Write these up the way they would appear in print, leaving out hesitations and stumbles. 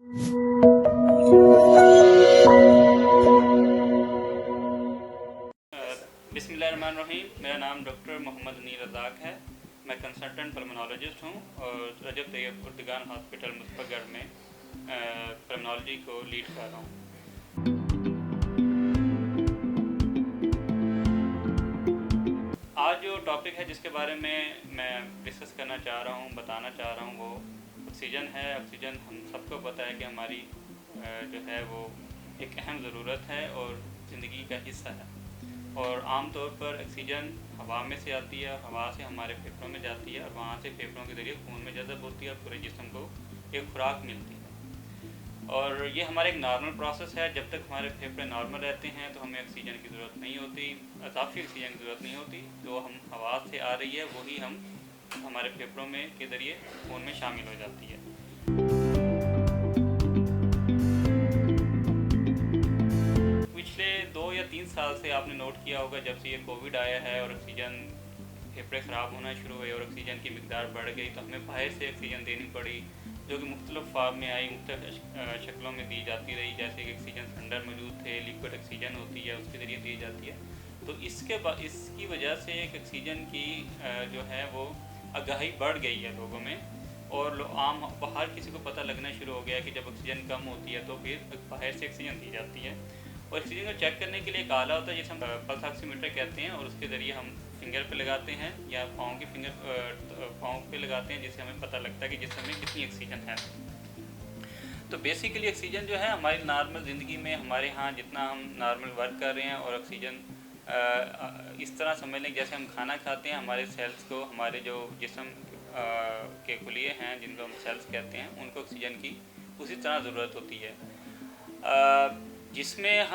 बिस्मिल्लाहिर्रहमानिर्रहीम। मेरा नाम डॉक्टर मोहम्मद अनील रज़ाक है। मैं कंसल्टेंट पल्मोनोलॉजिस्ट हूँ और रजब तैयब उर्दगान हॉस्पिटल मुज़फ़्फ़रगढ़ में पल्मोनोलॉजी को लीड कर रहा हूँ। आज जो टॉपिक है जिसके बारे में मैं डिस्कस करना चाह रहा हूँ, बताना चाह रहा हूँ, वो ऑक्सीजन है। ऑक्सीजन हम सबको पता है कि हमारी जो है वो एक अहम ज़रूरत है और ज़िंदगी का हिस्सा है। और आम तौर पर ऑक्सीजन हवा में से आती है, हवा से हमारे फेफड़ों में जाती है और वहाँ से फेफड़ों के ज़रिए खून में जज़ब होती है और पूरे जिस्म को एक खुराक मिलती है। और ये हमारा एक नॉर्मल प्रोसेस है। जब तक हमारे फेफड़े नॉर्मल रहते हैं तो हमें ऑक्सीजन की ज़रूरत नहीं होती, इजाफी ऑक्सीजन की ज़रूरत नहीं होती। जो हम हवा से आ रही है वही हम हमारे फेफड़ों में के ज़रिए खून में शामिल हो जाती है। पिछले 2 या 3 साल से आपने नोट किया होगा, जब से ये कोविड आया है और ऑक्सीजन फेफड़े ख़राब होना शुरू हुए और ऑक्सीजन की मिकदार बढ़ गई, तो हमें बाहर से ऑक्सीजन देनी पड़ी, जो कि मुख्तलिफ फार्म में आई, मुख्तलिफ शक्लों में दी जाती रही। जैसे कि ऑक्सीजन सिलेंडर मौजूद थे, लिक्विड ऑक्सीजन होती है, उसके ज़रिए दी जाती है। तो इसकी वजह से एक ऑक्सीजन की जो है वो आगाही बढ़ गई है लोगों में, और आम बाहर किसी को पता लगना शुरू हो गया है कि जब ऑक्सीजन कम होती है तो फिर बाहर से ऑक्सीजन दी जाती है। और ऑक्सीजन को चेक करने के लिए एक आला होता है जिसे हम पल्स ऑक्सीमीटर कहते हैं, और उसके ज़रिए हम फिंगर पे लगाते हैं या पाँव पे लगाते हैं, जिससे हमें पता लगता है कि जिसम में कितनी ऑक्सीजन है। तो बेसिकली ऑक्सीजन जो है हमारी नॉर्मल ज़िंदगी में, हमारे यहाँ जितना हम नॉर्मल वर्क कर रहे हैं, और ऑक्सीजन इस तरह समझ लें जैसे हम खाना खाते हैं, हमारे सेल्स को, हमारे जो जिस्म के खुलिये हैं जिनको हम सेल्स कहते हैं, उनको ऑक्सीजन की उसी तरह ज़रूरत होती है। जिसमें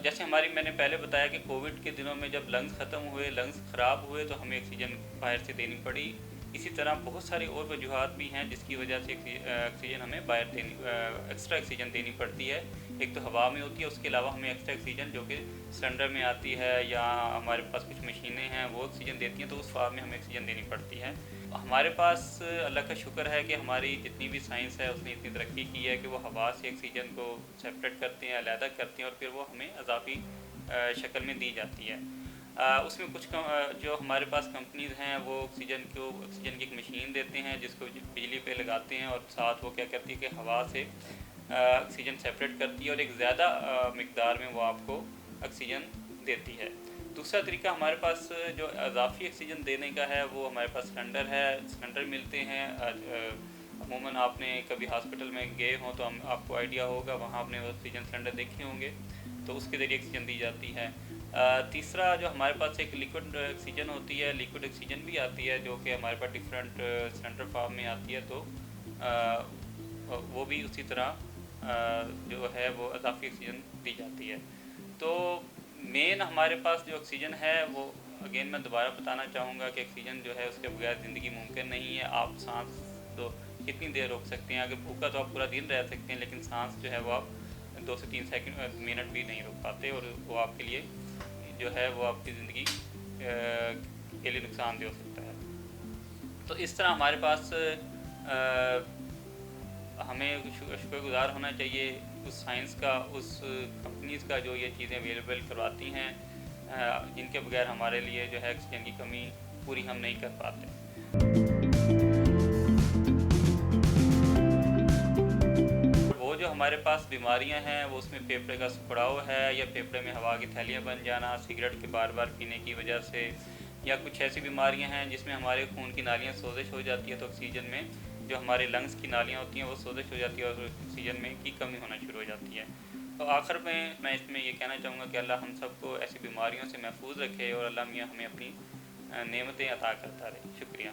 जैसे मैंने पहले बताया कि कोविड के दिनों में जब लंग्स ख़त्म हुए, लंग्स ख़राब हुए, तो हमें ऑक्सीजन बाहर से देनी पड़ी। इसी तरह बहुत सारी और वजूहात भी हैं जिसकी वजह से ऑक्सीजन हमें बाहर एक्स्ट्रा ऑक्सीजन देनी पड़ती है। एक तो हवा में होती है, उसके अलावा हमें एक्स्ट्रा ऑक्सीजन जो कि सिलेंडर में आती है, या हमारे पास कुछ मशीनें हैं वो ऑक्सीजन देती हैं, तो उस फॉर्म में हमें ऑक्सीजन देनी पड़ती है। हमारे पास अल्लाह का शुक्र है कि हमारी जितनी भी साइंस है उसने इतनी तरक्की की है कि वो हवा से ऑक्सीजन को सेपरेट करते हैं, अलहदा करते हैं, और फिर वो हमें इजाफी शक्ल में दी जाती है। उसमें कुछ जो हमारे पास कंपनीज़ हैं वो ऑक्सीजन की एक मशीन देते हैं जिसको बिजली पे लगाते हैं, और साथ वो क्या करती है कि हवा से ऑक्सीजन सेपरेट करती है और एक ज़्यादा मिकदार में वो आपको ऑक्सीजन देती है। दूसरा तरीका हमारे पास जो इजाफी ऑक्सीजन देने का है, वो हमारे पास सिलेंडर है, सिलेंडर मिलते हैं। अमूमन आपने कभी हॉस्पिटल में गए हों तो आपको आइडिया होगा, वहाँ आपने ऑक्सीजन सिलेंडर देखे होंगे, तो उसके ज़रिए ऑक्सीजन दी जाती है। तीसरा जो हमारे पास एक लिक्विड ऑक्सीजन होती है, लिक्विड ऑक्सीजन भी आती है जो कि हमारे पास डिफरेंट सिलेंडर फॉर्म में आती है, तो वो भी उसी तरह जो है वो इजाफी ऑक्सीजन दी जाती है। तो मेन हमारे पास जो ऑक्सीजन है वो, अगेन मैं दोबारा बताना चाहूँगा कि ऑक्सीजन जो है उसके बगैर ज़िंदगी मुमकिन नहीं है। आप सांस तो कितनी देर रोक सकते हैं? अगर भूखा तो आप पूरा दिन रह सकते हैं, लेकिन सांस जो है वो आप 2 से 3 मिनट भी नहीं रोक पाते, और वो आपके लिए जो है वो आपकी ज़िंदगी के लिए नुकसानदेह हो सकता है। तो इस तरह हमारे पास हमें शुक्रगुज़ार होना चाहिए उस साइंस का, उस कंपनीज़ का जो ये चीज़ें अवेलेबल करवाती हैं, जिनके बगैर हमारे लिए जो है ऑक्सीजन की कमी पूरी हम नहीं कर पाते। वो जो हमारे पास बीमारियां हैं वो, उसमें फेफड़े का सिकुड़ाव है, या फेफड़े में हवा की थैलियाँ बन जाना सिगरेट के बार बार पीने की वजह से, या कुछ ऐसी बीमारियां हैं जिसमें हमारे खून की नालियाँ सोजिश हो जाती है, तो ऑक्सीजन में जो हमारे लंग्स की नालियाँ होती हैं वो सोजिश हो जाती है और ऑक्सीजन में की कमी होना शुरू हो जाती है। तो आखिर में मैं इसमें ये कहना चाहूँगा कि अल्लाह हम सबको ऐसी बीमारियों से महफूज रखे और अल्लाह मियाँ हमें अपनी नेमतें अता करता रहे। शुक्रिया।